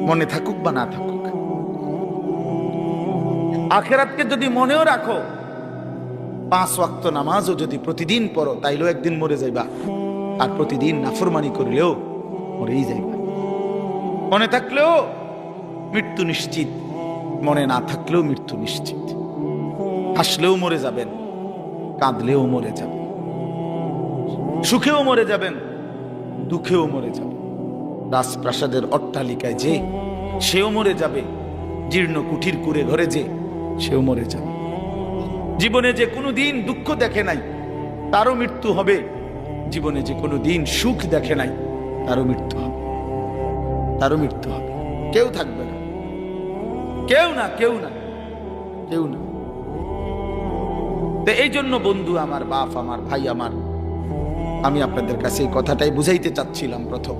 মনে থাকুক বা না থাকুক। আখেরাতকে যদি মনেও রাখো, 5 ওয়াক্ত নামাজও যদি প্রতিদিন পড়ো, তাইলেও একদিন মরে যাইবা। আর প্রতিদিন নাফরমানি করলেও মরেই যাইবা। মনে থাকলেও মৃত্যু নিশ্চিত, মনে না থাকলেও মৃত্যু নিশ্চিত। হাসলেও মরে যাবেন, কাঁদলেও মরে যাবেন, সুখেও মরে যাবেন, দুঃখেও মরে যাবেন। রাজপ্রাসাদের অট্টালিকায় যে, সেও মরে যাবে। জীর্ণ কুঠির কুড়ে ঘরে যে, সেও মরে যাবে। জীবনে যে কোনো দিন দুঃখ দেখে নাই, তারও মৃত্যু হবে। জীবনে যে কোনো দিন সুখ দেখে নাই, তারও মৃত্যু হবে। তারও মৃত্যু হবে। কেউ থাকবে না, কেউ না, কেউ না, কেউ না। তো এই জন্য বন্ধু আমার, বাপ আমার, ভাই আমার, আমি আপনাদের কাছে এই কথাটাই বুঝাইতে চাচ্ছিলাম প্রথম।